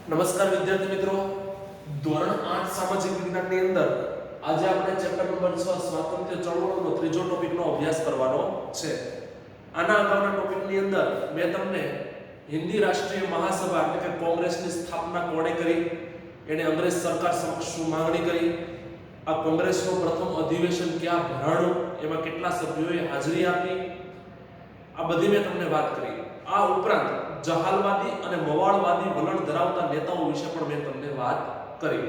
નમસ્કાર વિદ્યાર્થી મિત્રો, ધોરણ 8 સામાજિક વિજ્ઞાનની અંદર આજે આપણે ચેપ્ટર નંબર 6 સ્વાતંત્ર્ય ચળવળનો ત્રીજો ટોપિકનો અભ્યાસ કરવાનો છે. આના અગાઉના ટોપિકની અંદર મેં તમને હિન્દી રાષ્ટ્રીય મહાસભા એટલે કે કોંગ્રેસની સ્થાપના કોણે કરી, એને અંગ્રેજ સરકાર સમક્ષ શું માંગણી કરી, આ કોંગ્રેસનું પ્રથમ અધિવેશન ક્યાં ભરાણું, એમાં કેટલા સભ્યોએ હાજરી આપી, આ બધી મેં તમને વાત કરી. આ ઉપરાંત જહાલવાદી અને મવાળવાદી વલણ ધરાવતા નેતાઓ વિશે પણ મેં તમને વાત કરી.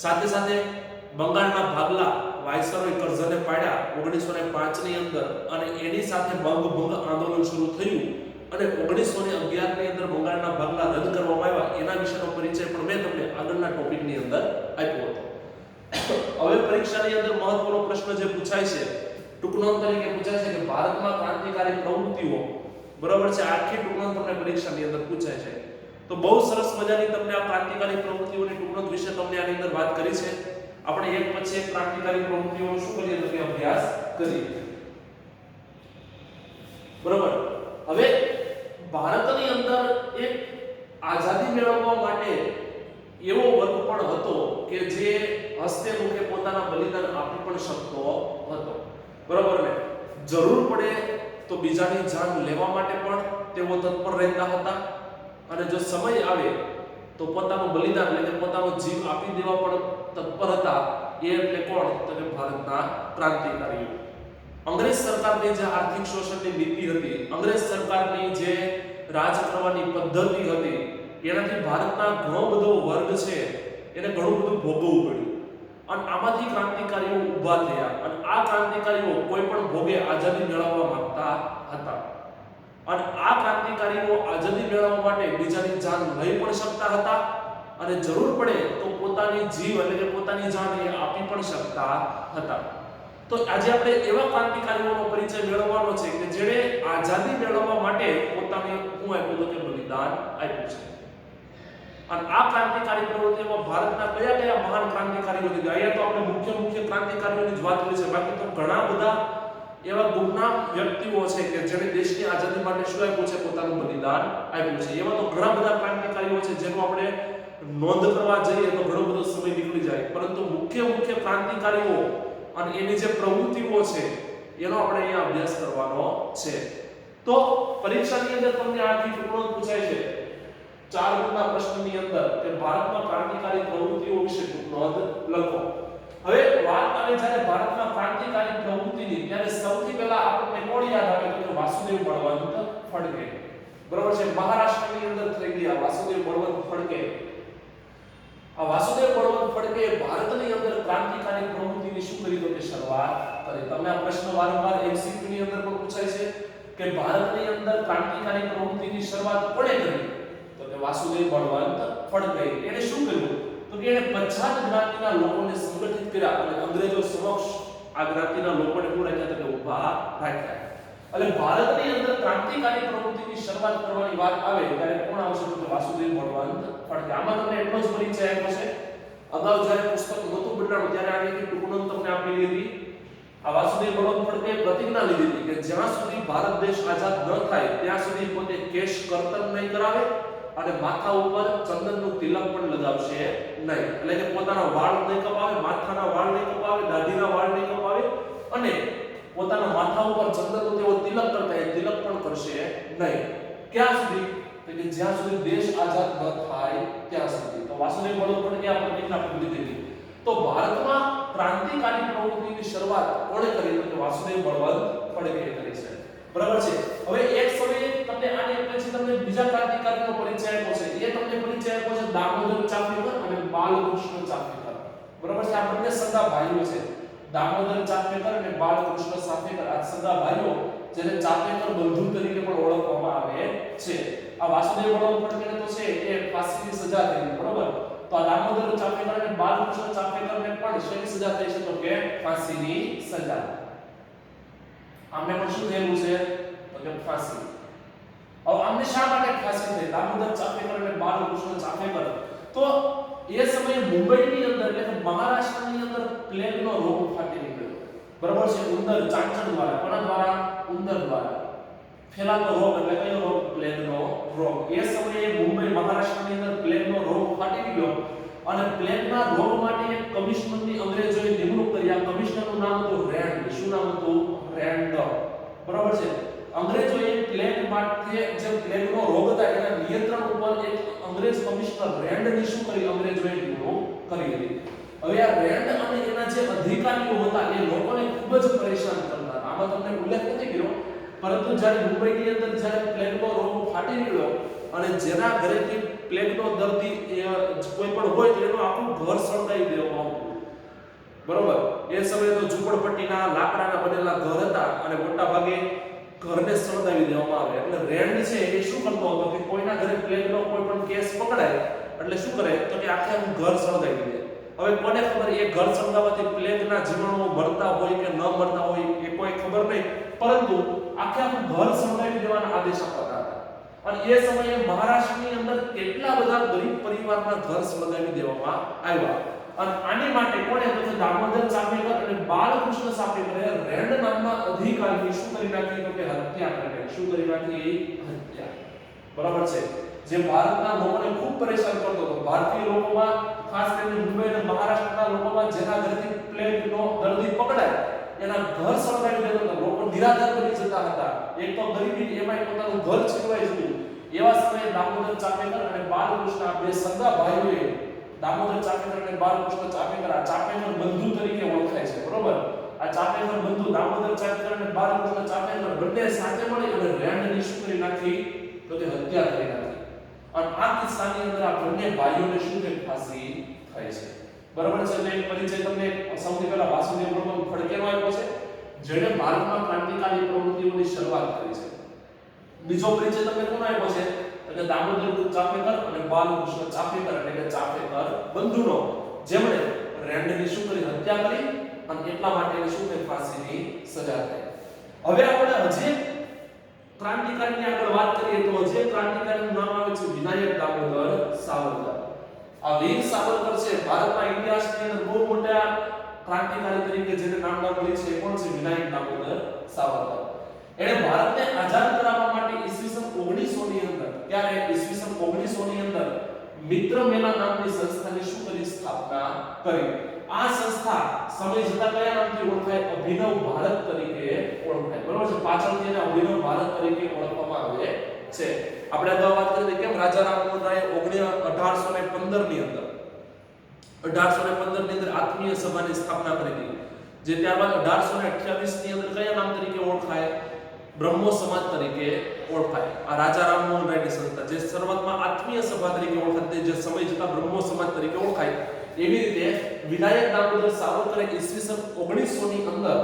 સાથે સાથે બંગાળના ભાગલા વાયસરોય કરઝને પાડ્યા 1905 ની અંદર અને એની સાથે બંગભંગ આંદોલન શરૂ થયું અને 1911 ની અંદર બંગાળના ભાગલા રદ કરવામાં આવ્યા, એના વિશેનો પરિચય પણ મેં તમને આગળના ટોપિકની અંદર આપ્યો હતો. હવે પરીક્ષાની અંદર મહત્વનો પ્રશ્ન જે પૂછાય છે, ટૂંકનોંધ તરીકે પૂછાય છે કે ભારતમાં ક્રાંતિકારી પ્રવૃત્તિઓ, બરાબર છે, આખી ટૂંકનોંધ તમને પરીક્ષાની અંદર પૂછાય છે. તો બહુ સરસ મજાની તમને આ ક્રાંતિકારી પ્રવૃત્તિઓની ટૂંકનોંધ વિશે તમને આની અંદર વાત કરી છે. આપણે એક પછી એક ક્રાંતિકારી પ્રવૃત્તિઓનો શું કરીએ તો કે અભ્યાસ કરીએ. બરાબર. હવે ભારતની અંદર એક આઝાદી મેળવવા માટે એવો વર્ગ પણ હતો કે જે હસ્તે મુખે પોતાના બલિદાન આપી પણ શકતો હતો. બરાબર ને? જરૂર પડે તો બીજાની જાન લેવા માટે પણ તેઓ તત્પર રહેતા હતા અને જો સમય આવે તો પોતાનું બલિદાન એટલે કે પોતાનો જીવ આપી દેવા પણ તત્પર હતા. એ એટલે કોણ? તો કે ભારતના ક્રાંતિકારીઓ. અંગ્રેજ સરકારની જે આર્થિક શોષણની નીતિ હતી, અંગ્રેજ સરકારની જે રાજ કરવાની પદ્ધતિ હતી, એનાથી ભારતના ઘણો બધો વર્ગ છે એને ઘણું બધું ભોગવવું પડ્યું અને આમાંથી ક્રાંતિકારીઓ ઊભા થયા અને આ ક્રાંતિકારીઓ કોઈ પણ ભોગે આઝાદી મેળવવા માંગતા હતા અને આ ક્રાંતિકારીઓ આઝાદી મેળવવા માટે બીજાની જાન લઈ પણ શકતા હતા અને જરૂર પડે તો પોતાની જીવ એટલે કે પોતાની જાન એ આપી પણ શકતા હતા. તો આજે આપણે એવા ક્રાંતિકારીઓનો પરિચય મેળવવાનો છે કે જેણે આઝાદી મેળવવા માટે પોતાને શું આપ્યું તો કે બલિદાન આપ્યું છે. અને આ ક્રાંતિકારી પ્રવૃત્તિઓમાં ભારતના કયા કયા મહાન ક્રાંતિકારીઓ હતી? અહીંયા તો આપણે મુખ્ય ક્રાંતિકારીઓની જ વાત કરી છે, બાકી તો ઘણા બધા એવા ગુમનામ વ્યક્તિઓ છે કે જેણે દેશની આઝાદી માટે શું આપ્યું છે? પોતાનું બલિદાન આપ્યું છે. એવા તો ઘણા બધા ક્રાંતિકારીઓ છે જેનો આપણે નોંધ કરવા જઈએ તો ઘણો બધો સમય નીકળી જાય, પરંતુ મુખ્ય ક્રાંતિકારીઓ અને એની જે પ્રવૃત્તિઓ છે એનો આપણે અહીંયા અભ્યાસ કરવાનો છે. તો પરીક્ષાની અંદર તમને આથી ટૂંકનોંધ પૂછાય છે 4 ગુણના પ્રશ્નની અંદર કે ભારતમાં ક્રાંતિકારી પ્રવૃત્તિઓ વિશે ટૂંકનોંધ લખો. હવે વાત આવે જ્યારે ભારતમાં ક્રાંતિકારી પ્રવૃત્તિની, ત્યારે સૌથી પહેલા આપણને કોણ યાદ આવે તો કે વાસુદેવ બળવંત ફડકે. બરાબર છે? મહારાષ્ટ્રની અંદર થઈ ગયા વાસુદેવ બળવંત ફડકે. આ વાસુદેવ બળવંત ફડકે ભારતની અંદર ક્રાંતિકારી પ્રવૃત્તિની શું કરી તો કે શરૂઆત કરી. તમને આ પ્રશ્ન વારંવાર MCQ ની અંદર પણ પૂછાય છે કે ભારતની અંદર ક્રાંતિકારી પ્રવૃત્તિની શરૂઆત કોણે કરી? તો કે વાસુદેવ બળવંત ફડકે. એને શું કર્યું? તો કે એને પછાત જ્ઞાતિના લોકોને સંગઠિત કર્યા અને અંગ્રેજો સમક્ષ આ જ્ઞાતિના લોકોને શું રાખ્યા તો કે ઊભા રાખ્યા. એટલે ભારતની અંદર ક્રાંતિકારી પ્રવૃત્તિની શરૂઆત કરવાની વાત આવે ત્યારે કોણ આવશે તો કે વાસુદેવ બળવંત ફડકે. આમાં તમને એટલો જ પરિચય આપ્યો છે. અગાઉ જ્યારે પુસ્તક નહોતું બનાવ્યું ત્યારે આની ટૂંકનોંધ તમને આપેલી હતી. આ વાસુદેવ બળવંત ફડકે પ્રતિજ્ઞા લીધી હતી કે જ્યાં સુધી ભારત દેશ આઝાદ ન થાય ત્યાં સુધી પોતે કેશ કર્તન નહીં કરાવે અને માથા ઉપર ચંદનનું તિલક પણ લગાવશે નહીં. એટલે કે પોતાના વાળ નહીં કપાવે, માથાના વાળ નહીં કપાવે, દાઢીના વાળ નહીં કપાવે અને પોતાના માથા ઉપર ચંદનનું તેઓ તિલક કરતા એ તિલક પણ કરશે નહીં. ક્યાં સુધી? તો કે જ્યાં સુધી દેશ આઝાદ ન થાય ત્યાં સુધી. તો વાસુદેવ બળવંત ફડકે આ પ્રતિજ્ઞા પૂરી દીધી. તો ભારતમાં ક્રાંતિકારી પ્રવૃત્તિની શરૂઆત કોણે કરી? તો કે વાસુદેવ બળવંત ફડકે કરી છે. બરાબર છે? હવે એક સમયે તમને આની પછી તમને બીજા ક્રાંતિકારીનો પરિચય આપ્યો છે. એ તમને પરિચય આપ્યો છે દામોદર ચાફેકર અને બાલકૃષ્ણ ચાફેકર. બરાબર છે? આ બંને સગા ભાઈઓ છે. દામોદર ચાફેકર અને બાલકૃષ્ણ ચાફેકર આ સગા ભાઈઓ, જેને ચાફેકર બંધુ તરીકે પણ ઓળખવામાં આવે છે. આ વાસુદેવ બળવંત ફડકે તો છે એ ફાંસીની સજા થઈ. બરાબર? તો આ દામોદર ચાફેકર અને બાલકૃષ્ણ ચાફેકરને પણ શેની સજા થઈ છે તો કે ફાંસીની સજા. આમને પણ શું થયેલું છે તો કે ફાંસી. હવે આમને શા માટે ફાંસી થઈ? દામોદર ચાફેકર અને બાલકૃષ્ણ ચાફેકર તો એ સમયે મુંબઈની અંદર એટલે કે મહારાષ્ટ્રની અંદર પ્લેગનો રોગ ફાટી નીકળ્યો. બરાબર છે? ઉંદર ચાંચડ દ્વારા, કોના દ્વારા? ઉંદર દ્વારા ફેલાતો રોગ. એટલે કયો રોગ? પ્લેગનો રોગ. એ સમયે મુંબઈ મહારાષ્ટ્રની અંદર પ્લેગનો રોગ ફાટી ગયો અને પ્લેગના રોગ માટે એક કમિશનરની અંગ્રેજોએ નિમણૂક કરી. આ કમિશનરનું નામ હતું રેન્ડ. શું નામ હતું? રેન્ડ. બરાબર છે. અંગ્રેજોએ પ્લેગ માટે જે પ્લેગનો રોગ હતા એના નિયંત્રણ ઉપર એક અંગ્રેજ કમિશનર રેન્ડની શું કરી? અંગ્રેજોએ નિમણૂક કરી હતી. હવે આ રેન્ડ અને એના જે અધિકારીઓ હતા એ લોકોને ખૂબ જ પરેશાન કરતા. આમાં તમને ઉલ્લેખ નથી કર્યો, પરંતુ જ્યારે મુંબઈની અંદર જ્યારે પ્લેગનો રોગ ફાટી નીકળ્યો અને જેના ઘરેથી પ્લેગનો દર્દી કોઈ પણ હોય તો એનું આખું ઘર સળગાવી દેવામાં આવતું. બરોબર. એ સમયે તો ઝૂંપડપટ્ટીના લાકડાના બનેલા ઘર હતા અને મોટા ભાગે ઘરને સળગાવી દેવામાં આવે. એટલે રેન્ડ છે એ શું કરતો હતો કે કોઈના ઘરે પ્લેગનો કોઈ પણ કેસ પકડાય એટલે શું કરે તો કે આખે આખું ઘર સળગાવી દે. હવે કોને ખબર એ ઘર સળગાવવાથી પ્લેગના જીવાણુઓ મરતા હોય કે ન મરતા હોય એ કોઈ ખબર નહીં, પરંતુ આખે આખું ઘર સળગાવી દેવાના આદેશ અપાતા હતા. અને એ સમયે મહારાષ્ટ્રની અંદર કેટલા બધા ગરીબ પરિવારના ઘર સળગાવી દેવામાં આવ્યા. અને આની માટે કોણે તો કે દામોદર ચાપેકર અને બાલકૃષ્ણ ચાપેકરે રેન્ડ નામના અધિકારીની શું કરી નાખી તો કે હત્યા કરી નાખી. શું કરી નાખી? હત્યા. બરાબર છે. જે ભારતના લોકોને ખૂબ પરેશાન કરતો હતો. ભારતીય લોકોમાં ખાસ કરીને મુંબઈ અને મહારાષ્ટ્રના લોકોમાં જેના ઘરેથી પ્લેગનો દર્દી પકડાય એના ઘર સળગાવી દેતા હતા. લોકો નિરાધાર બની જતા હતા. એક તો ગરીબી એમાંય પોતાનું ઘર છીનવાઈ જતું. એવા સમયે દામોદર ચાપેકર અને બાલકૃષ્ણ આ બે સગા ભાઈઓએ દામોદર ચાપેકર અને બાલકૃષ્ણ ચાપેકર આ ચાપેકર બંધુ તરીકે ઓળખાય છે. બરોબર. આ ચાપેકર બંધુ દામોદર ચાપેકર અને બાલકૃષ્ણ ચાપેકર બંને સાથે મળી અને રેન્ડની શું કરી નાખી તો કે હત્યા કરી નાખી. અને આ કિસ્સાની અંદર આ બંને ભાઈઓને શું થઈ? ફાંસી થઈ છે. બરાબર છે. એટલે પરિચય તમને સૌથી પહેલા વાસુદેવ બળવંત ફડકેનો આપ્યો છે, જેણે ભારતમાં ક્રાંતિકારી પ્રવૃત્તિઓની શરૂઆત કરી છે. બીજો પરિચય તમને કોનો આપ્યો છે? એટલે દામોદર ચાપેકર અને બાલકૃષ્ણ ચાપેકર એટલે કે ચાપેકર બંધુનો, જેમણે રેન્ડની શું કરી? હત્યા કરી અને એટલા માટે શું થઈ? ફાંસીની સજા થઈ. હવે આપણે હજી ક્રાંતિકારીની આગળ વાત કરીએ તો હજી ક્રાંતિકારીનું નામ આવે છે વિનાયક દામોદર સાવરકર. આ વીર સાવરકર છે ભારતના ઇતિહાસની અંદર બહુ મોટા ક્રાંતિકારી તરીકે જેને નામના મળી છે. કોણ છે? વિનાયક દામોદર સાવરકર. એણે ભારતને આઝાદ કરાવવા માટે ઈસવીસન 1900 ની અંદર ત્યારે ઈસવીસન 1900 ની અંદર મિત્ર મેલા નામની સંસ્થાની શું કરી? સ્થાપના કરી. આ સંસ્થા સમય જતા કયા નામથી ઓળખાય? અભિનવ ભારત તરીકે ઓળખાય. બરોબર છે. પાછળથી એને અભિનવ ભારત તરીકે ઓળખવામાં આવે છે. આપણે અગાઉ વાત કરી કે રાજા રામમોહન રાય 1815 ની અંદર 1815 ની અંદર આત્મીય સભાની સ્થાપના કરી હતી, જે ત્યારબાદ 1828 ની અંદર કયા નામ તરીકે ઓળખાય? બ્રહ્મો સમાજ તરીકે ઓળખાય. આ રાજા રામમોહન રાયની સંસ્થા જે શરૂઆતમાં આત્મીય સભા તરીકે ઓળખાતી, જે સમય જતા બ્રહ્મો સમાજ તરીકે ઓળખાય. એવી રીતે વિનાયક દામોદર સાવરકરે ઈસવીસન 1900 ની અંદર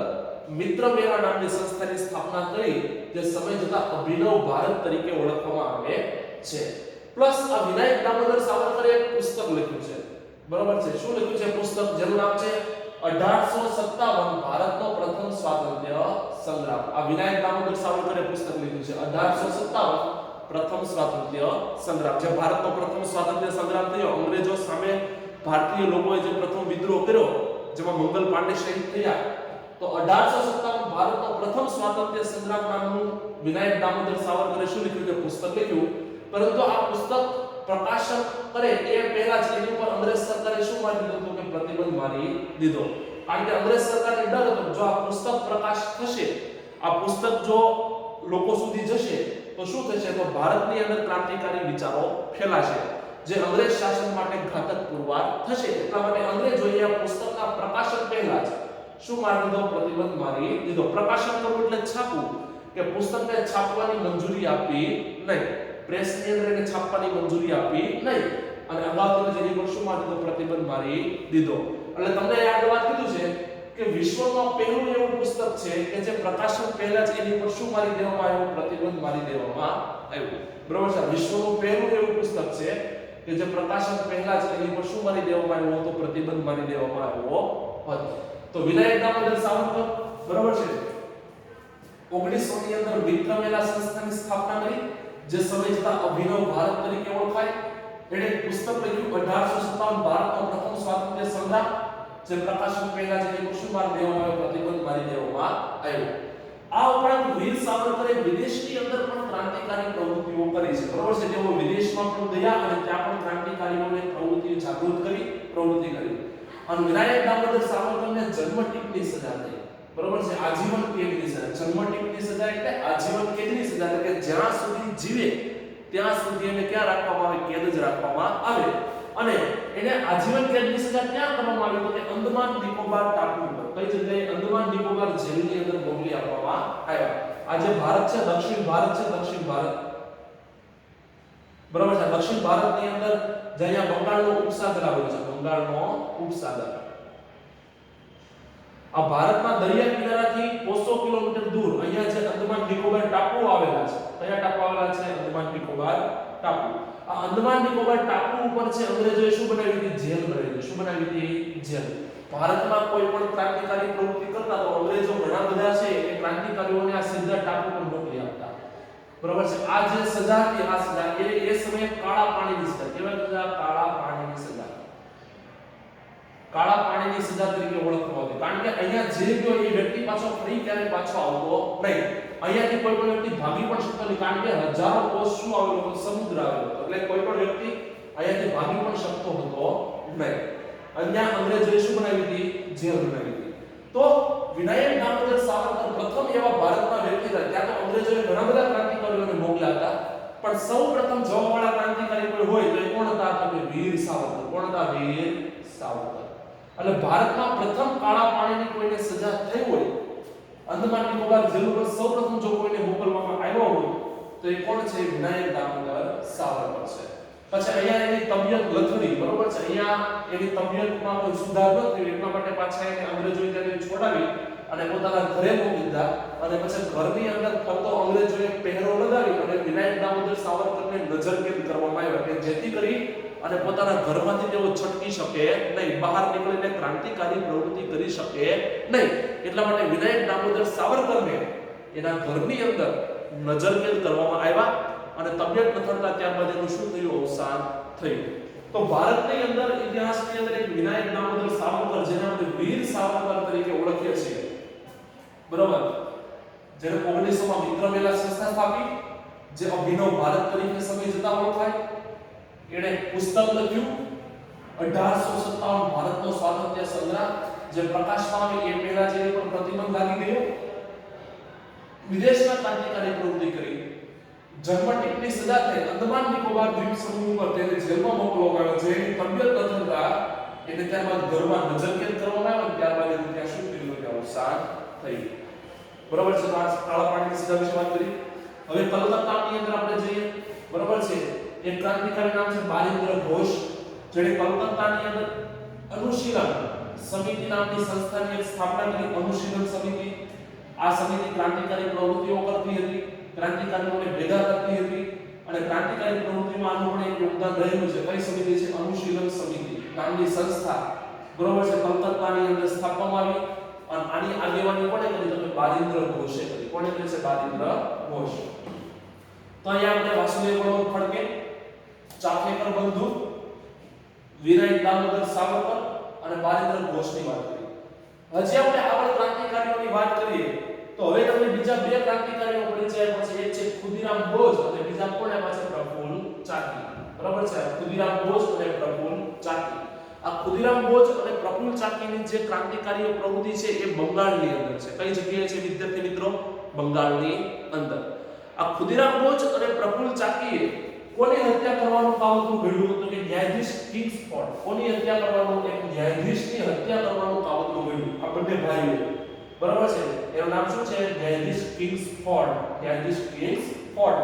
મિત્ર મેળા નામની સંસ્થાની સ્થાપના કરી, જે સમય જતા અભિનવ ભારત તરીકે ઓળખવામાં આવે છે. પ્લસ આ વિનાયક દામોદર સાવરકરે એક પુસ્તક લખ્યું છે. બરોબર છે. શું લખ્યું છે પુસ્તક? જેનું નામ છે 1857 ભારતનો પ્રથમ સ્વાતંત્ર્ય સંગ્રામ. આ વિનાયક દામોદર સાવરકરે પુસ્તક લખ્યું છે 1857 પ્રથમ સ્વાતંત્ર્ય સંગ્રામ. જે ભારતનો પ્રથમ સ્વાતંત્ર્ય સંગ્રામ થયો, અંગ્રેજો સામે ભારતીય લોકોએ જે પ્રથમ વિદ્રોહ કર્યો જેમાં મંગલ પાંડે શહીદ થયા, તો 1857 ભારતનો પ્રથમ સ્વાતંત્ર્ય સંગ્રામ નામનું વિનાયક દામોદર સાવરકરે શું લખ્યું છે? પુસ્તક લખ્યું. પરંતુ આ પુસ્તક પ્રકાશન કરે એ પહેલા જ એની ઉપર અંગ્રેજ સરકારે શું મારી દીધું કે પ્રતિબંધ મારી દીધો. કારણ કે અંગ્રેજ સરકારને ડર હતો જો આ પુસ્તક પ્રકાશ થશે, આ પુસ્તક જો લોકો સુધી જશે તો શું થશે? તો ભારતની અંદર ક્રાંતિકારી વિચારો ફેલાશે, જે અંગ્રેજ શાસન માટે ઘાતક પુરવાર થશે. એટલા માટે અંગ્રેજોએ આ પુસ્તકના પ્રકાશન પહેલા જ શું મારી દીધો? પ્રતિબંધ મારી દીધો. પ્રકાશન કરવું એટલે છાપવું, કે પુસ્તકને છાપવાની મંજૂરી આપી નહીં, પ્રેસની અંદર એને છાપવાની મંજૂરી આપી નહીં, અને અગાઉથી જેની પર શું મારી દીધો? પ્રતિબંધ મારી દીધો. એટલે તમને યાદ વાત કીધું છે કે વિશ્વમાં પહેલું એવું પુસ્તક છે કે જે પ્રકાશન પહેલા જ એની પર શું મારી દેવામાં આવ્યું? પ્રતિબંધ મારી દેવામાં આવ્યું. બરોબર છે. વિશ્વનું પહેલું એવું પુસ્તક છે કે જે પ્રકાશન પહેલા જ એની પર શું મારી દેવામાં આવ્યું હતો? પ્રતિબંધ મારી દેવામાં આવ્યો હતો. તો વિનાયક દામોદર સાવરકર બરોબર છે 1900 ની અંદર મિત્ર મેલા સંસ્થાની સ્થાપના કરી, જે સમય જતા અભિનવ ભારત તરીકે ઓળખાય. એણે પુસ્તક લખ્યું 1857 ભારતનો પ્રથમ સ્વાતંત્ર્ય સંગ્રામ, જે પ્રકાશન પહેલા જ એની પર શું મારી દેવામાં આવ્યો? પ્રતિબંધ મારી દેવામાં આવ્યો. આ ઉપરાંત વીર સાવરકરે વિદેશની અંદર પણ ક્રાંતિકારી પ્રવૃત્તિઓ કરી છે, બરોબર છે. તેઓ વિદેશમાં પણ ગયા અને ત્યાં પણ ક્રાંતિકારીઓને પ્રવૃત્તિ જાગૃત કરી, પ્રવૃત્તિ કરી. અને વિનાયક દામોદર સાવરકરને જન્મટીપની સજા થઈ, બરોબર છે. આજીવન કેદની સજા. જન્મટીપની સજા એટલે આજીવન કેદની સજા, એટલે કે જ્યાં સુધી જીવે ત્યાં સુધી એને ક્યાં રાખવામાં આવે? કેદ જ રાખવામાં આવે. અને એને આજીવન કેદની સજા ક્યાં કરવામાં આવી? તો કે અંદમાન નિકોબાર ટાપુ પર. કઈ જગ્યાએ? અંદમાન નિકોબાર જેલની અંદર મોકલી આપવામાં આવ્યા. આજે ભારત છે, દક્ષિણ ભારત છે, દક્ષિણ ભારત, બરોબર છે. દક્ષિણ ભારતની અંદર જ્યાં બંગાળનો ઉપસાગર આવેલો છે, બંગાળનો ઉપસાગર. આ ભારતના દરિયા કિનારાથી 500 કિલોમીટર દૂર અહીંયા જે અંદમાન નિકોબાર ટાપુ આવેલા છે. કયા ટાપુ આવેલા છે? અંદમાન નિકોબાર ટાપુ. આ અંદમાન નિકોબાર ટાપુ ઉપર છે અંગ્રેજોએ શું બનાવી હતી? જેલ બનાવી હતી. શું બનાવી હતી? જેલ. ભારતમાં કોઈ પણ ક્રાંતિકારી પ્રવૃત્તિ કરતા તો અંગ્રેજો ઘણા બધા છે એ ક્રાંતિકારીઓને આ સીધા ટાપુ પર મોકલી આપતા, બરોબર છે. આ જે સજા હતી, આ સજા એ સમયે કાળા પાણીની સજા. કેવા સજા? કાળા પાણીની સજા. કાળા પાણીની સજા તરીકે ઓળખવામાં આવતી. કારણ કે અહીંયા જે ગયો એ વ્યક્તિ પાછો ફરી ક્યારે પાછો આવતો નહીં. અહીંયાથી કોઈ પણ વ્યક્તિ ભાગી પણ શકતો નહીં, કારણ કે હજારો કોસ શું આવેલો હતો? સમુદ્ર આવેલો હતો. એટલે કોઈ પણ વ્યક્તિ અહીંયાથી ભાગી પણ શકતો હતો નહીં. અહીંયા અંગ્રેજોએ શું બનાવી હતી? જેલ બનાવી હતી. તો વિનાયક દામોદર સાવરકર પ્રથમ એવા ભારતના વ્યક્તિ હતા. ત્યાં તો અંગ્રેજોએ ઘણા બધા ક્રાંતિકારીઓને મોકલ્યા હતા, પણ સૌપ્રથમ જવાવાળા ક્રાંતિકારી કોઈ હોય તો એ કોણ હતા? તો કે વીર સાવરકર. કોણ હતા? વીર સાવરકર. એટલે ભારતમાં પ્રથમ કાળા પાણીની કોઈને સજા થઈ હોય, અંદમાન નિકોબાર જેલ ઉપર સૌપ્રથમ જો કોઈને મોકલવામાં આવ્યો હોય તો એ કોણ છે? વિનાયક દામોદર સાવરકર છે. પછી અહીંયા એની તબિયત લથડી, બરોબર છે. અહીંયા એની તબિયતમાં કોઈ સુધાર ન થયો, એટલા માટે પાછા એને અંગ્રેજોએ તેને છોડાવી અને પોતાના ઘરે મોકલી દીધા. અને પછી ઘરની અંદર ફરતો અંગ્રેજોએ પહેરો લગાવી અને વિનાયક દામોદર સાવરકરને નજરકેદ કરવામાં આવ્યા, કે જેથી કરી અને પોતાના ઘરમાંથી તેઓ છટકી શકે નહીં, બહાર નીકળીને ક્રાંતિકારી પ્રવૃત્તિ કરી શકે નહીં. એટલા માટે વિનાયક દામોદર સાવરકરને એના ઘરની અંદર નજરકેદ કરવામાં આવ્યા અને તબિયત લથડતા ત્યારબાદ એનું શું થયું? અવસાન થયું. તો ભારતની અંદર ઇતિહાસની અંદર એક વિનાયક દામોદર સાવરકર, જેને આપણે વીર સાવરકર તરીકે ઓળખીએ છીએ, બરોબર, જેને 1900 માં મિત્ર મેલા સંસ્થા સ્થાપી, જે અભિનવ ભારત તરીકે સમય જતા ઓળખાય. એણે પુસ્તક લખ્યું 1857 ભારતનો સ્વાતંત્ર્ય સંગ્રામ, જે પ્રકાશમાં આવે એ પહેલા જેની પર પ્રતિબંધ લાગી ગયો. વિદેશના ક્રાંતિકારી પ્રવૃત્તિ કરી, જન્મટીપની સજા થઈ, અંદમાન નિકોબાર દ્વીપ સમૂહ પર તેને જેલમાં મોકલવામાં આવ્યો. જેની તબિયત લથડતા એને ત્યારબાદ ઘરમાં નજરકેદ કરવામાં આવ્યો. ત્યારબાદ એને ત્યાં શું થયું? કે અવસાન થયું. બરોબર છે. તો આ કાળા પાણીની સજા વિશે વાત કરી. હવે કલકત્તાની અંદર આપણે જોઈએ, બરોબર છે. એક ક્રાંતિકારી નામ છે બારિન્દ્ર ઘોષ, જેણે કલકત્તાની અંદર અનુશીલન સમિતિ નામની સંસ્થાની એક સ્થાપના કરી. અનુશીલન સમિતિ. આ સમિતિ ક્રાંતિકારી પ્રવૃત્તિઓ કરતી હતી, ક્રાંતિકારીઓને ભેગા કરતી હતી અને ક્રાંતિકારી પ્રવૃત્તિમાં આનું પણ એક યોગદાન રહેલું છે. કઈ સમિતિ છે? અનુશીલન સમિતિ નામની સંસ્થા, બરોબર છે, કલકત્તાની અંદર સ્થાપવામાં આવી. અને આની આગેવાની કોણે કરી? તો બારિન્દ્ર ઘોષે કરી. કોણે કરી છે? બારિન્દ્ર ઘોષ. તો અહીંયા આપણે વાસુદેવ બળવંત ફડકે, ચાફેકર બંધુ, વિનાયક દામોદર સાવરકર અને બારિન્દ્ર ઘોષની વાત કરી. હજી આપણે આગળ ક્રાંતિકારીઓની વાત કરીએ તો હવે તમને બીજા બે ક્રાંતિકારીઓ પરિચય પછી એક છે ખુદીરામ બોઝ અને બીજા કોણ આવ્યા છે? પ્રફુલ્લ ચાકી. બરાબર છે. ખુદીરામ બોઝ અને પ્રફુલ્લ ચાકી. આ ખુદીરામ બોઝ અને પ્રફુલ્લ ચાકીની જે ક્રાંતિકારીઓ પ્રવૃત્તિ છે એ બંગાળની અંદર છે. કઈ જગ્યાએ છે વિદ્યાર્થી મિત્રો? બંગાળની અંદર. આ ખુદીરામ બોઝ અને પ્રફુલ્લ ચાકીએ કોની હત્યા કરવાનું કાવતરું ઘડ્યું હતું? કે ન્યાયાધીશ કિંગ્સફોર્ડ. કોની હત્યા કરવાનું? એક ન્યાયાધીશની હત્યા કરવાનું કાવતરું ઘડ્યું આ બંને ભાઈઓ. બરાબર છે. એનું નામ શું છે? ન્યાયાધીશ કિંગ્સફોર્ડ. ન્યાયાધીશ કિંગ્સફોર્ડ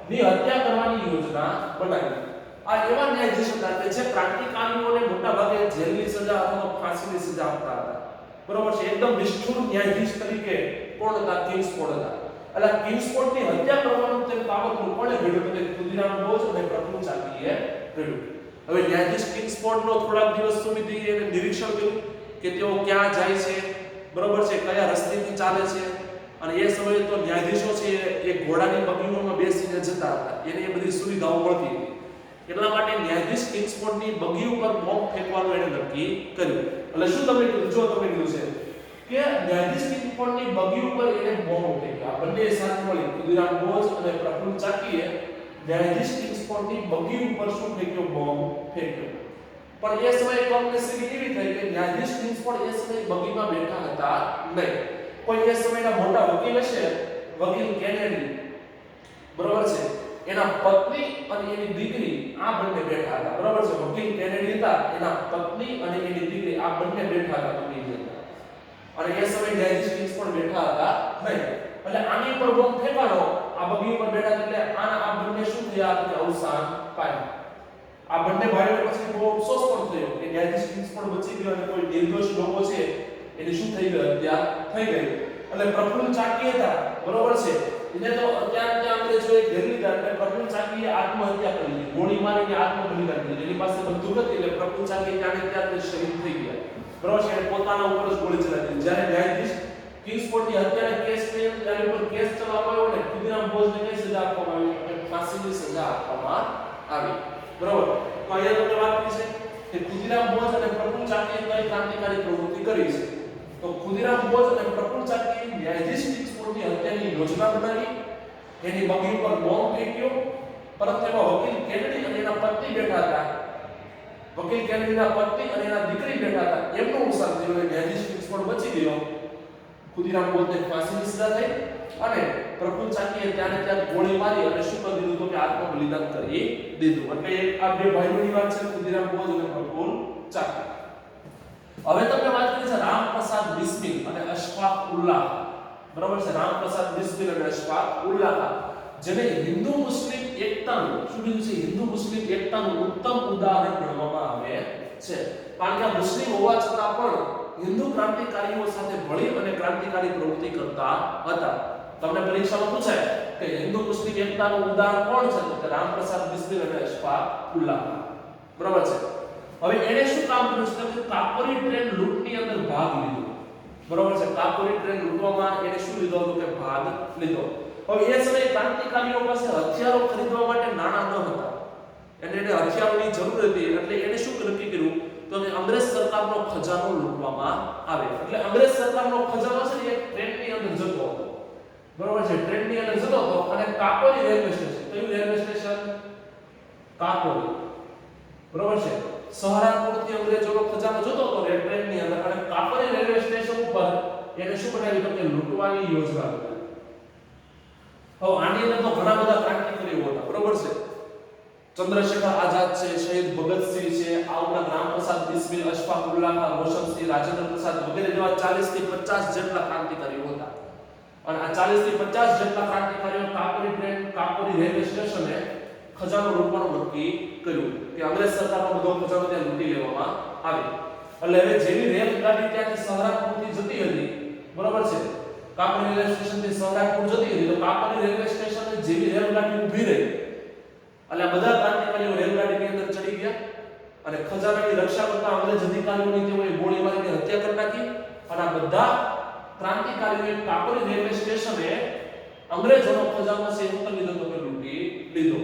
ની હત્યા કરવાની યોજના બનાવી. આ એવા ન્યાયાધીશ હતા કે જે ક્રાંતિકારીઓને મોટા ભાગે જેલની સજા અથવા ફાંસીની સજા આપતા હતા. બરાબર છે. એકદમ નિષ્ઠુર ન્યાયાધીશ તરીકે કોણ હતા? કિંગ્સફોર્ડ હતા. એટલે કિંગ્સફોર્ડની હત્યા કરવાનું તે કાવતરું કોણે ઘડ્યું? તો ખુદીરામ બોઝ અને પ્રફુલ્લ ચાકીએ ઘડ્યું. હવે ન્યાયાધીશ કિંગ્સફોર્ડનો થોડાક દિવસ સુધી એને નિરીક્ષણ કર્યું કે તેઓ ક્યાં જાય છે, બરોબર છે, કયા રસ્તેથી ચાલે છે. અને એ સમયે તો ન્યાયાધીશો છે એ ઘોડાની બગીઓમાં બેસીને જતા હતા. એને એ બધી સુવિધાઓ મળતી હતી. એટલા માટે ન્યાયાધીશ કિંગ્સફોર્ડની બગી ઉપર બોમ્બ ફેંકવાનું એને નક્કી કર્યું. એટલે શું તમે કીધું? જો તમે કીધું છે કે ન્યાયાધીશ કિંગસ્ફોર્ડની બગી ઉપર એને બોમ્બ ફેંક્યો. આ બંને સાથે મળી ખુદીરામ બોઝ અને પ્રફુલ્લ ચાકીએ ન્યાયાધીશ કિંગસ્ફોર્ડની બગી ઉપર શું ફેંક્યો? બોમ્બ ફેંક્યો. પણ એ સમયે કમનસીબી એવી થઈ કે ન્યાયાધીશ કિંગસ્ફોર્ડ એ સમયે બગીમાં બેઠા હતા નહીં. કોઈ એ સમયના મોટા વકીલ હશે, વકીલ કેનેડી, બરોબર છે, એના પત્ની અને એની દીકરી આ બંને બેઠા હતા. બરોબર છે, વકીલ કેનેડી હતા, એના પત્ની અને એની દીકરી આ બંને બેઠા હતા બગીની અંદર. અને એ સમયે ન્યાયાધીશ કિંગસ્ફોર્ડ બેઠા હતા નહીં. એટલે આની ઉપર બોમ્બ ફેંકાણો, આ બગી ઉપર બેઠા એટલે આ બંને શું થયા? કે અવસાન પામ્યા. આ બંને ભાઈઓ પછી બહુ અફસોસ પણ થયો કે ન્યાયાધીશ કિંગસ્ફોર્ડ બચી ગયો અને કોઈ નિર્દોષ લોકો છે એની શું થઈ ગઈ? હત્યા થઈ ગઈ. એટલે પ્રફુલ્લ ચાકી હતા, બરોબર છે, એને તો ત્યાં અંગ્રેજોએ ઘેરી લીધા. એટલે પ્રફુલ્લ ચાકીએ આત્મહત્યા કરી લીધી, ગોળી મારીને આત્મબલિદાન દીધું. એની પાસે બંદૂક હતી એટલે પ્રફુલ્લ ચાકી ત્યાં શહીદ થઈ ગયા. બરોબર છે, એને પોતાના ઉપર જ ગોળી ચલાવી દીધી. જ્યારે ન્યાયાધીશ કિંગસ્ફોર્ડની હત્યાના કેસને તેની ઉપર કેસ ચલાવવામાં આવ્યો ને ખુદીરામ બોઝને કઈ સજા આપવામાં આવી? કે ફાંસીની સજા આપવામાં આવી. બરોબર, તો અહીંયા તમને વાત કરી છે કે ખુદીરામ બોઝ અને પ્રફુલ્લ ચાકીએ કઈ ક્રાંતિકારી પ્રવૃત્તિ કરી છે. તો ખુદીરામ બોઝ અને પ્રફુલ્લ ચાકીએ ન્યાયાધીશ કિંગસ્ફોર્ડની હત્યાની યોજના બનાવી, એની બગી ઉપર બોમ્બ ફેંક્યો. પરંતુ એમાં વકીલ કેનેડી અને એના પત્ની બેઠા હતા. વકીલ કેનેડીના પત્ની અને એના દીકરી બેઠા હતા. એમનો અવસાન થયો. ન્યાયાધીશ કિંગસ્ફોર્ડ બચી ગયો. ખુદીરામ બોઝને ફાંસીની સજા થઈ અને પ્રફુલ્લ ચાકીએ ત્યાં ગોળી મારી અને શું કરી દીધું? તો કે આત્મબલિદાન કરી દીધું. એટલે આ બે ભાઈઓની વાત છે, ખુદીરામ બોઝ અને પ્રફુલ્લ ચાકી. હવે તમને વાત કરી છે રામપ્રસાદ બિસ્મિલ અને અશફાક ઉલ્લાહ. બરાબર છે, રામપ્રસાદ બિસ્મિલ અને અશફાક ઉલ્લાહ, જેને હિન્દુ મુસ્લિમ એકતાનું શું કીધું છે? હિન્દુ મુસ્લિમ એકતાનું ઉત્તમ ઉદાહરણ ગણવામાં આવે છે. કારણ કે આ મુસ્લિમ હોવા છતાં પણ હિન્દુ ક્રાંતિકારીઓ સાથે ભળી અને ક્રાંતિકારી પ્રવૃત્તિ કરતા હતા. તમને પરીક્ષામાં પૂછાય કે હિન્દુ મુસ્લિમ એકતાનું ઉદાહરણ કોણ છે? તો રામપ્રસાદ બિસ્મિલ અને અશફાક ઉલ્લાહ. બરાબર છે. હવે એને શું કામ કર્યું છે? કે કાકોરી ટ્રેન લૂંટની અંદર ભાગ લીધો. બરાબર છે, કાકોરી ટ્રેન લૂંટવામાં એને શું લીધો હતો? કે ભાગ લીધો. હવે એ સમયે ક્રાંતિકારીઓ પાસે હથિયારો ખરીદવા માટે નાણાં ન હતા. એને હથિયારોની જરૂર હતી. એટલે એને શું નક્કી કર્યું? તો કે અંગ્રેજ સરકારનો ખજાનો લૂંટવામાં આવે. એટલે અંગ્રેજ સરકારનો ખજાનો છે ને એક ટ્રેનની અંદર જતો હતો. બરોબર છે, ટ્રેનની અંદર જતો હતો અને કાકોરી રેલવે સ્ટેશન, કયું રેલવે સ્ટેશન? કાકોરી. બરોબર છે, સહારનપુરથી અંગ્રેજોનો ખજાનો જતો હતો ટ્રેનની અંદર અને કાકોરી રેલવે સ્ટેશન ઉપર એને શું બનાવ્યું? તો કે લૂંટવાની યોજના બનાવી. હવે આની અંદર તો ઘણા બધા ક્રાંતિકારીઓ હતા. બરોબર છે, ચંદ્રશેખર આઝાદ છે, શહીદ ભગતસિંહ છે, આ ઉપરાંત રામપ્રસાદ બિસ્મિલ, અશફાક ઉલ્લાહ, રોશનસિંહ, રાજેન્દ્ર પ્રસાદ વગેરે જેવા 40 થી 50 જેટલા ક્રાંતિકારીઓ હતા. અને આ 40 થી 50 જેટલા ક્રાંતિકારીઓ કાકોરી ટ્રેન, કાકોરી રેલવે સ્ટેશને ખજાનો લૂંટવાનું નક્કી કર્યું કે અંગ્રેજ સરકારનો બધો ખજાનો ત્યાં લૂંટી લેવામાં આવે. એટલે હવે જેવી રેલગાડી ત્યાંથી સહારનપુરથી જતી હતી, બરોબર છે, કાકોરી રેલવે સ્ટેશનથી સહારનપુર જતી હતી, તો કાકોરી રેલવે સ્ટેશને જેવી રેલગાડી ઊભી રહી એટલે બધા ક્રાંતિકારીઓ રેલગાડીની અંદર ચડી ગયા અને ખજાનાની રક્ષા કરતા અંગ્રેજ અધિકારીઓની તેઓએ ગોળી મારીને હત્યા કરી નાખી. અને આ બધા ક્રાંતિકારીઓએ કાકોરી રેલવે સ્ટેશને અંગ્રેજોનો ખજાનો છે એ કરી લીધો, તો લૂંટી લીધો.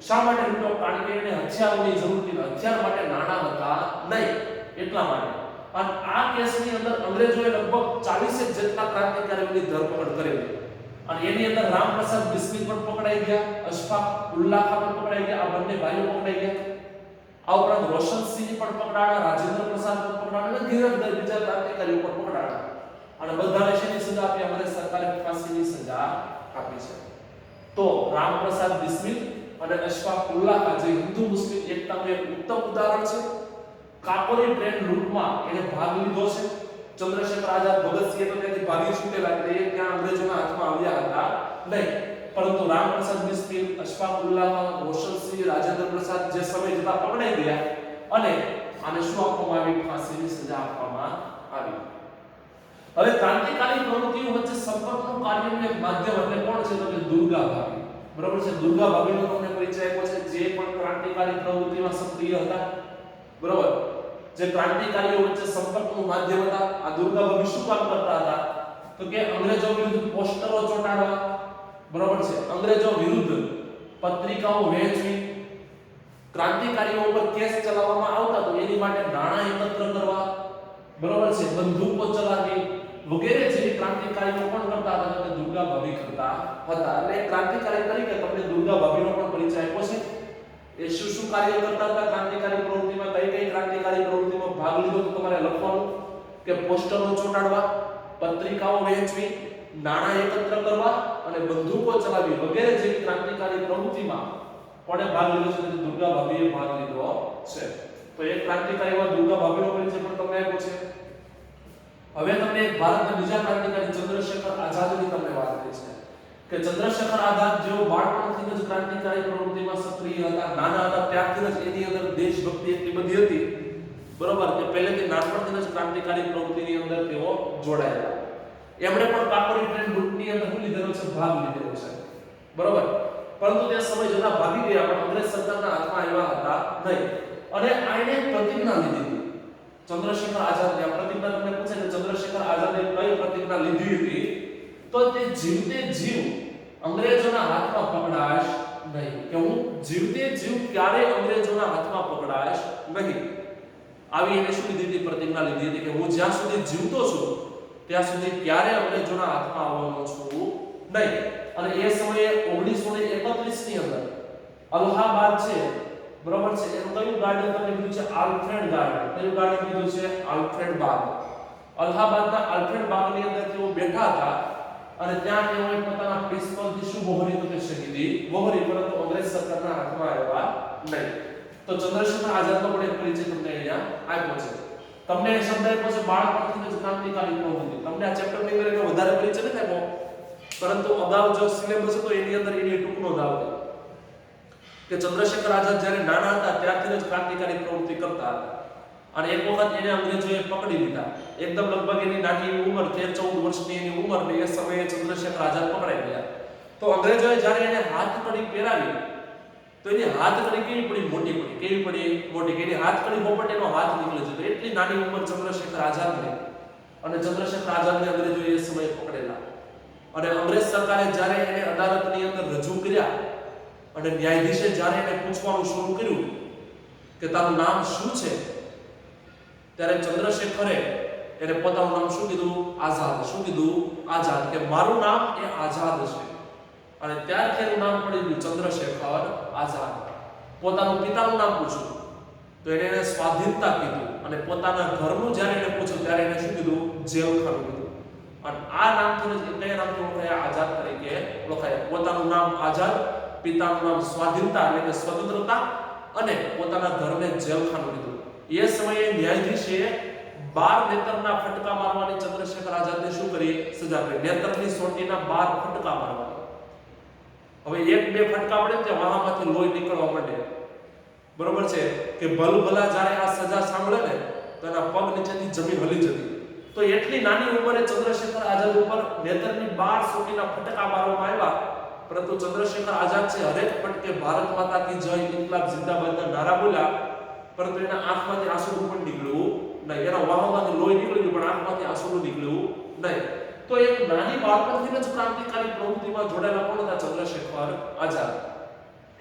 શા માટે લૂંટો? કારણ કે એને હથિયારોની જરૂર હતી, હથિયાર માટે નાણાં હતા નહીં, એટલા માટે. અને આ કેસની અંદર અંગ્રેજોએ લગભગ 40 જેટલા ક્રાંતિકારીઓની ધરપકડ કરેલી. અને એની અંદર રામપ્રસાદ બિસ્મિલ પણ પકડાઈ ગયા, અશફાક ઉલ્લાહ પણ પકડાઈ ગયા, આ બંને ભાઈઓ પકડાઈ ગયા. આ ઉપરાંત રોશનસિંહ પણ પકડાયા, રાજેન્દ્ર પ્રસાદ પણ પકડાયા અને ધીરજદર બીજા ક્રાંતિકારીઓ પણ પકડાયા. અને બધાને શેની સજા આપી? અંગ્રેજ સરકારે ફાંસીની સજા આપી છે. તો રામપ્રસાદ બિસ્મિલ અને અશફાક ઉલ્લાહ જે હિન્દુ મુસ્લિમ એકતાનું એક ઉત્તમ ઉદાહરણ છે. કાકોરી ટ્રેન લૂંટમાં એને ભાગ લીધો છે. ચંદ્રશેખર આઝાદ, ભગતસિંહ તો ત્યાંથી ભાગી છૂટેલા એટલે એ ત્યાં અંગ્રેજોના હાથમાં આવ્યા હતા નહીં. પરંતુ રામપ્રસાદ બિસ્મિલ, અશફાક ઉલ્લાહ, રોશનસિંહ, રાજેન્દ્ર પ્રસાદ જે સમય જતા પકડાઈ ગયા અને આને શું આપવામાં આવી? ફાંસીની સજા આપવામાં આવી. હવે ક્રાંતિકારી પ્રવૃત્તિઓ વચ્ચે સંપર્કનું કાર્યનું એક માધ્યમ એટલે કોણ છે? તો કે દુર્ગા ભાભી. બરોબર છે, દુર્ગા ભાભીનો તમને પરિચય આપ્યો છે, જે પણ ક્રાંતિકારી પ્રવૃત્તિમાં સક્રિય હતા. બરોબર, જે ક્રાંતિકારીઓ વચ્ચે સંપર્કનું માધ્યમ હતા. આ દુર્ગા ભાભી શું કામ કરતા હતા? તો કે અંગ્રેજો વિરુદ્ધ પોસ્ટરો ચોંટાડવા, બરોબર છે, અંગ્રેજો વિરુદ્ધ પત્રિકાઓ વહેંચવી, ક્રાંતિકારીઓ ઉપર કેસ ચલાવવામાં આવતા તો એની માટે નાણાં એકત્ર કરવા, બરોબર છે, બંદૂકો ચલાવવી, વગેરે જેવી ક્રાંતિકારીઓ પણ કરતા હતા કે દુર્ગા ભાભી કરતા હતા. એટલે ક્રાંતિકારી તરીકે તમને દુર્ગા ભાભીનો પણ પરિચય આપ્યો છે. એ શું કાર્ય કરતા હતા ક્રાંતિકારી પ્રવૃત્તિમાં, કઈ ક્રાંતિકારી પ્રવૃત્તિમાં ભાગ લીધો તો તમારે લખવાનું કે પોસ્ટરો ચોંટાડવા, પત્રિકાઓ વહેંચવી, નાણાં એકત્ર કરવા અને બંદૂકો ચલાવવી વગેરે જેવી ક્રાંતિકારી પ્રવૃત્તિમાં કોણે ભાગ લીધો છે? તો દુર્ગા ભાભીએ ભાગ લીધો છે. તો એક ક્રાંતિકારીમાં દુર્ગા ભાભીનો પરિચય પણ તમને આપ્યો છે. હવે તમને એક ભારતના બીજા ક્રાંતિકારી ચંદ્રશેખર આઝાદની તમને વાત કરી છે કે ચંદ્રશેખર આઝાદ જેઓ બાળપણથી જ ક્રાંતિકારી પ્રવૃત્તિમાં સક્રિય હતા, નાના હતા ત્યારથી જ એની અંદર દેશભક્તિ એટલી બધી હતી, બરોબર, કે પહેલેથી નાનપણથી જ ક્રાંતિકારી પ્રવૃત્તિની અંદર તેઓ જોડાયેલા. એમણે પણ કાકોરી ટ્રેન લૂંટની અંદર શું લીધેલો છે? ભાગ લીધેલો છે, બરોબર. પરંતુ તે સમય જતા ભાગી ગયા, પણ અંગ્રેજ સરકારના હાથમાં આવ્યા હતા નહીં. અને આને પ્રતિજ્ઞા લીધી હતી ચંદ્રશેખર આઝાદે. આ પ્રતિજ્ઞા તમને પૂછે કે ચંદ્રશેખર આઝાદે કઈ પ્રતિજ્ઞા લીધી હતી? તો તે જીવતે જીવ અંગ્રેજોના હાથમાં પકડાશ નહીં, કે હું જીવતે જીવ ક્યારે અંગ્રેજોના હાથમાં પકડાશ નહીં. આવી એને શું લીધી હતી? પ્રતિજ્ઞા લીધી હતી કે હું જ્યાં સુધી જીવતો છું ત્યાં સુધી ક્યારે અંગ્રેજોના હાથમાં આવવાનો છું નહીં. અને એ સમયે 1931 ની અંદર અલ્હાબાદ છે, બરોબર છે, એનું કયું ગાર્ડન તમને કીધું છે? Alfred garden. કયું ગાર્ડન કીધું છે? આલ્ફ્રેડ બાગ. અલ્હાબાદના આલ્ફ્રેડ બાગની અંદર તેઓ બેઠા હતા અને ત્યાં તેઓએ પોતાના પિસ્તોલથી શું વહોરી તો શહીદી વહોરી, પરંતુ અંગ્રેજ સરકારના હાથમાં આવ્યા નહીં. તો ચંદ્રશેખર આઝાદનો પણ એક પરિચય તમને અહીંયા આપ્યો છે. તમને એ શબ્દ આપ્યો છે બાળપણથી જ ક્રાંતિકારી પ્રવૃત્તિ. તમને આ ચેપ્ટરની અંદર એનો વધારે પરિચય નથી આપ્યો, પરંતુ અગાઉ જો સિલેબસ હતો એની અંદર એની ટૂંકનો દાવ હતો કે ચંદ્રશેખર આઝાદ જ્યારે નાના હતા ત્યારથી જ ક્રાંતિકારી પ્રવૃત્તિ કરતા હતા. અને એક વખત એને અંગ્રેજોએ પકડી લીધા, એકદમ લગભગ એની નાની ઉંમર 13-14 વર્ષની એની ઉંમર, ને એ સમયે ચંદ્રશેખર આઝાદ પકડાઈ ગયા. તો અંગ્રેજોએ જ્યારે એને હાથકડી પહેરાવી તો એની હાથકડી કેવી પડી? મોટી પડી. કેવી પડી? મોટી. કે એની હાથકડી પોપટ એનો હાથ નીકળે છે. તો એટલી નાની ઉંમર ચંદ્રશેખર આઝાદની. અને ચંદ્રશેખર આઝાદને અંગ્રેજોએ એ સમયે પકડેલા. અને અંગ્રેજ સરકારે જ્યારે એને અદાલતની અંદર રજૂ કર્યા અને ન્યાયાધીશે જ્યારે એને પૂછવાનું શરૂ કર્યું કે તારું નામ શું છે, ત્યારે ચંદ્રશેખરે એને પોતાનું નામ શું કીધું? આઝાદ. શું કીધું? આઝાદ. કે મારું નામ એ આઝાદ છે. અને ત્યારથી એનું નામ પડી ગયું ચંદ્રશેખર આઝાદ. પોતાનું પિતાનું નામ પૂછ્યું તો એને સ્વાધીનતા કીધું, અને પોતાના ઘરનું જ્યારે એને પૂછ્યું ત્યારે એને શું કીધું? જેલખાનું કીધું. અને આ નામથી કયા નામથી ઓળખાયા? આઝાદ તરીકે ઓળખાયા. પોતાનું નામ આઝાદ, પિતાનું નામ સ્વાધીનતા એટલે કે સ્વતંત્રતા, અને પોતાના ઘરને જેલખાનું કીધું. એ સમયે ન્યાયાધીશે 12 નેત્રના ફટકા મારવાની ચંદ્રશેખર આઝાદને શું કરી? સજા કરી. નેત્રની સોટીના 12 ફટકા મારવાના. હવે 1-2 ફટકા પડે તે વાહામાંથી લોહી નીકળવા માંડે, બરોબર છે, કે ભલભલા જ્યારે આ સજા સાંભળે ને તો એના પગ નીચેથી જમીન હલી જતી. તો એટલી નાની ઉંમરે ચંદ્રશેખર આઝાદ ઉપર નેત્રની 12 સોટીના ફટકા મારવામાં આવ્યા, પરંતુ ચંદ્રશેખર આઝાદ છે હરેક ફટકે ભારત માતા કી જય, ઇન્કલાબ જિંદાબાદના નારા બોલ્યા, પરંતુ એના આંખમાંથી આંસુ પણ નીકળ્યું નહીં. એના વાહમાંથી લોહી નીકળ્યું પણ આંખમાંથી આંસુ નીકળ્યું નહીં. તો એક નાની બાળપણથી જ ક્રાંતિકારી પ્રવૃત્તિમાં જોડાયેલા કોણ હતા? ચંદ્રશેખર આઝાદ.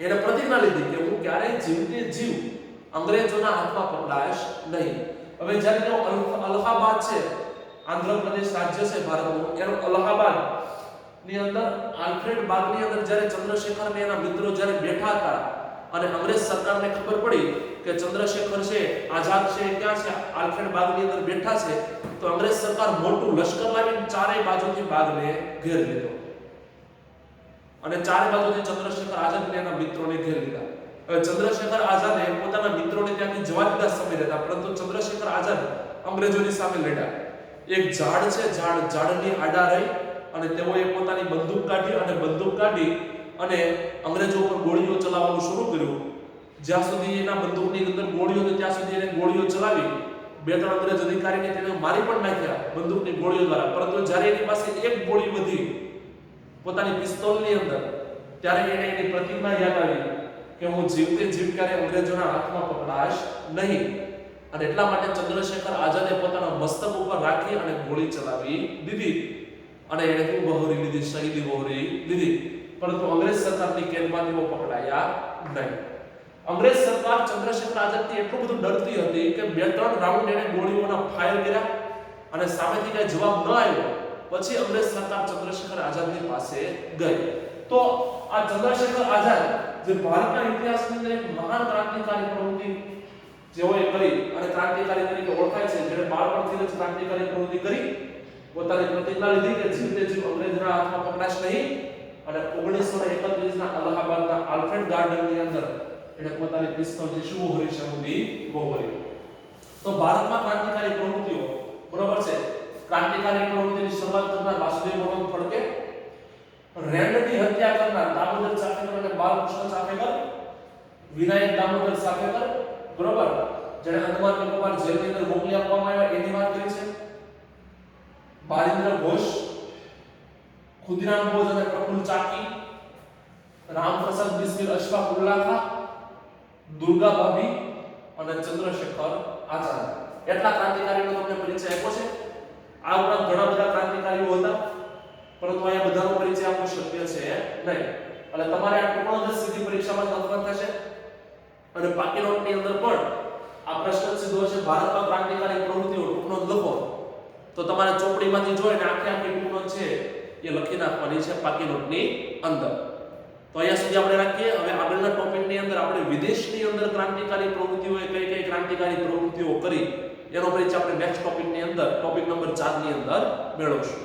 એને પ્રતિજ્ઞા લીધી કે હું ક્યારેય જીવતે જીવ અંગ્રેજોના હાથમાં પકડાઈશ નહીં. હવે જ્યારે તેઓ અલ્હાબાદ છે, આંધ્રપ્રદેશ રાજ્ય છે ભારતનું, એનો અલ્હાબાદ ની અંદર આલ્ફ્રેડ બાગની અંદર જ્યારે ચંદ્રશેખર ને એના મિત્રો જ્યારે બેઠા હતા અને અંગ્રેજ સરકારને ખબર પડી કે ચંદ્રશેખર છે, આઝાદ છે, ક્યાં છે? આલ્ફ્રેડ બાગની અંદર બેઠા છે. તો અંગ્રેજ સરકાર મોટું લશ્કર લાવીને ચારે બાજુથી બાગને ઘેર લીધો અને ચારે બાજુથી ચંદ્રશેખર આઝાદ અને એના મિત્રોને ઘેર લીધા. હવે ચંદ્રશેખર આઝાદે પોતાના મિત્રોને ત્યાંથી જવા દીધા સમય રહેતા, પરંતુ ચંદ્રશેખર આઝાદ અંગ્રેજોની સામે લડ્યા. એક ઝાડ છે, ઝાડની આડા રહી અને તેઓએ પોતાની બંદૂક કાઢી અને અંગ્રેજો ઉપર ગોળીઓ ચલાવવાનું શરૂ કર્યું. જ્યાં સુધી એના બંદૂકની અંદર ગોળીઓ હતી ત્યાં સુધી એને ગોળીઓ ચલાવી. 2-3 અંગ્રેજ અધિકારીને તેને મારી પણ નાખ્યા બંદૂકની ગોળીઓ દ્વારા. પરંતુ જ્યારે એની પાસે એક ગોળી વધી પોતાની પિસ્તોલની અંદર, ત્યારે એને એની પ્રતિજ્ઞા યાદ આવી કે હું જીવતે જીવ ક્યારે અંગ્રેજોના હાથમાં પકડાઈશ નહીં. અને એટલા માટે ચંદ્રશેખર આઝાદે પોતાના મસ્તક ઉપર રાખી અને ગોળી ચલાવી દીધી અને એને વહોરી લીધી, શહીદી વહોરી લીધી. પરંતુ અંગ્રેજ સરકારની કેદમાં તેઓ પકડાયા નહીં. અંગ્રેજ સરકાર ચંદ્રશેખર આઝાદથી એટલું બધું ડરતી હતી કે 2-3 રાઉન્ડ એને ગોળીઓના ફાયર કર્યા અને સામેથી કઈ જવાબ ન આવ્યો પછી અંગ્રેજ સરકાર ચંદ્રશેખર આઝાદની પાસે ગઈ. તો આ ચંદ્રશેખર આઝાદ જે ભારતના ઇતિહાસની અંદર એક મહાન ક્રાંતિકારી પ્રવૃત્તિ જેઓએ કરી અને ક્રાંતિકારી તરીકે ઓળખાય છે, જેણે બાળપણથી જ ક્રાંતિકારી પ્રવૃત્તિ કરી, પોતાની પ્રતિજ્ઞા લીધી કે જીવતે જીવ અંગ્રેજના હાથમાં પકડાશ નહીં, અને 1931 ના અલ્હાબાદના આલ્ફ્રેડ ગાર્ડનની અંદર એને પોતાની પિસ્તોલ જે શું હોરી છે સુધી ગોળી. તો ભારતમાં ક્રાંતિકારી પ્રવૃત્તિઓ બરોબર છે. ક્રાંતિકારી પ્રવૃત્તિની શરૂઆત કરનાર વાસુદેવ બળવંત ફડકે, રેન્ડની હત્યા કરનાર દામોદર ચાફેકર અને બાલકૃષ્ણ ચાફેકર, વિનાયક દામોદર ચાફેકર બરોબર, જેને અંદમાન નિકોબાર જેલની અંદર મોકલી આપવામાં આવ્યા એની વાત કરી છે. બારિન્દ્ર ઘોષ, ખુદીરામ બોઝ અને પ્રફુલ્લ ચાકી, રામપ્રસાદ બિસ્મિલ, અશફાકુલ્લાહ ખાન, દુર્ગા ભાભી અને ચંદ્રશેખર આઝાદ. એટલા ક્રાંતિકારીનો તમને પરિચય આપ્યો છે. આ ઉપરાંત ઘણા બધા ક્રાંતિકારીઓ હતા, પરંતુ અહીંયા બધાનો પરિચય આપવો શક્ય છે નહીં. એટલે તમારે આ ટૂંકનો જ સીધી પરીક્ષામાં લખવા થશે. અને બાકી નોટની અંદર પણ આ પ્રશ્ન સીધો છે ભારતમાં ક્રાંતિકારી પ્રવૃત્તિઓ ટૂંકનો જ લખો. તો તમારે ચોપડીમાંથી જોઈને આખી ટૂંકનો છે એ લખી નાખવાની છે બાકી નોટની અંદર. તો અહીંયા સુધી આપણે રાખીએ. હવે આગળના ટોપિકની અંદર આપણે વિદેશની અંદર ક્રાંતિકારી પ્રવૃત્તિઓએ કઈ કઈ ક્રાંતિકારી પ્રવૃત્તિઓ કરી એનો પરિચય આપણે નેક્સ્ટ ટોપિકની અંદર ટોપિક નંબર 4 ની અંદર મેળવશું.